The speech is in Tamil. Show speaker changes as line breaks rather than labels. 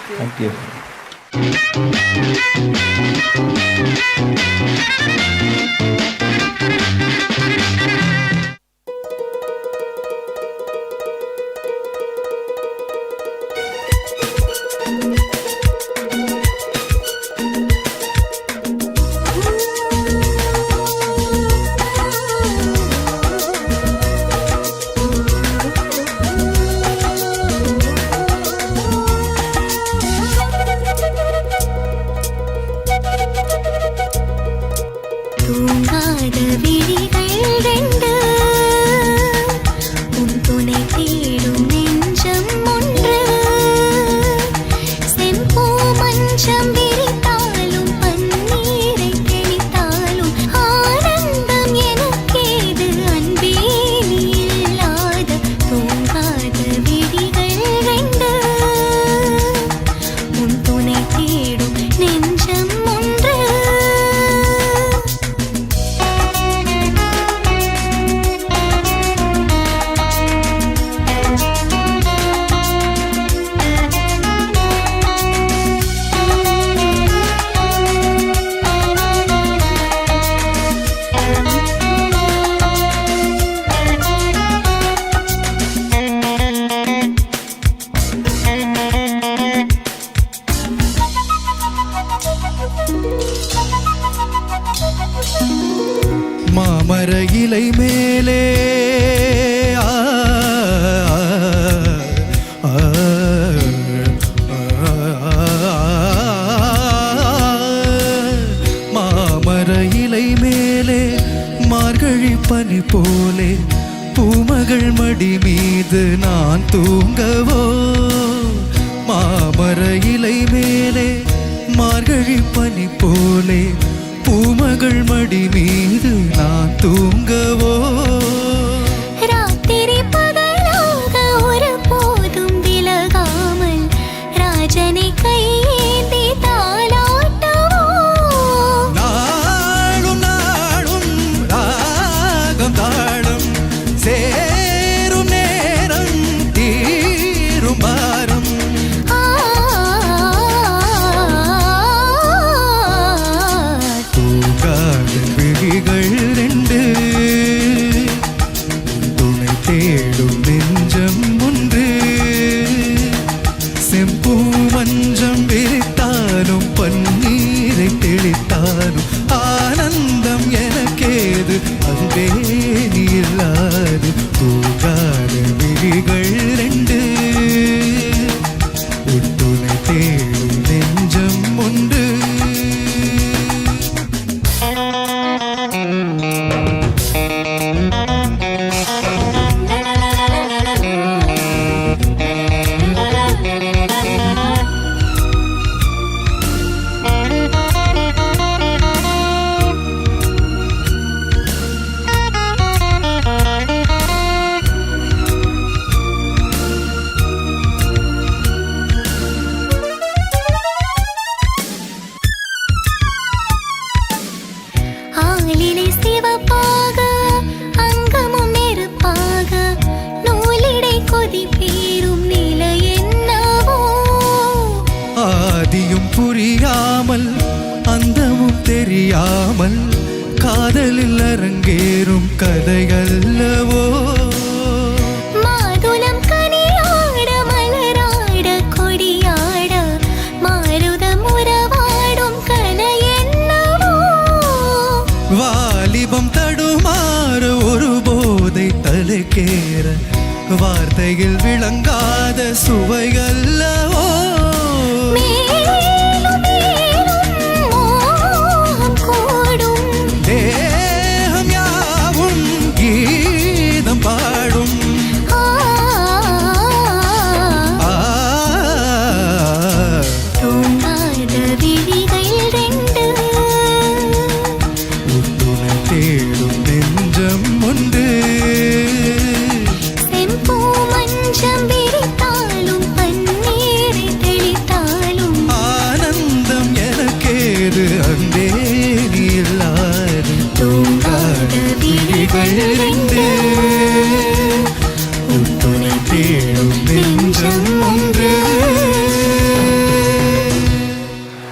தேங்க்யூ. மாமர இலை மேலே மாமர இலை மேலே மார்கழி பனி போலே பூமகள் மடி மீது நான் தூங்கவோ. மாமர இலை மேலே மார்கழி பனி போலே பூமகள் மடி மீது நான் தூங்கவோ.
ராத்திரி பகலாக ஒரு போதும் விலகாமல் ராஜனை கையேந்தி தாலாட்டவோ.
நாளும் நாளும் ராகம் தாளம் சேரும் நேரம் தீரும் பாரம். விழிகள் ரெண்டு துணை தேடும் நெஞ்சம் ஒன்று. செம்பூ மஞ்சம் விரித்தாலும் பன்னீரை தெளித்தாலும் ஆனந்தம் எனக்கேது அன்பே நீ இல்லாது. தூங்காத விழிகள் ரெண்டு துணை தேடும் நெஞ்சம் ஒன்று. புரியாமல் அந்தமும் தெரியாமல் காதலில் அரங்கேறும் கதையல்லவோ.
மாதுளம் கனியாட மலராட கொடியாட மாருதம் உறவாடும் கலை என்னவோ.
வாலிபம் தடுமாற ஒரு போதை தலைக்கேற வார்த்தையில் விளங்காத சுவைகள்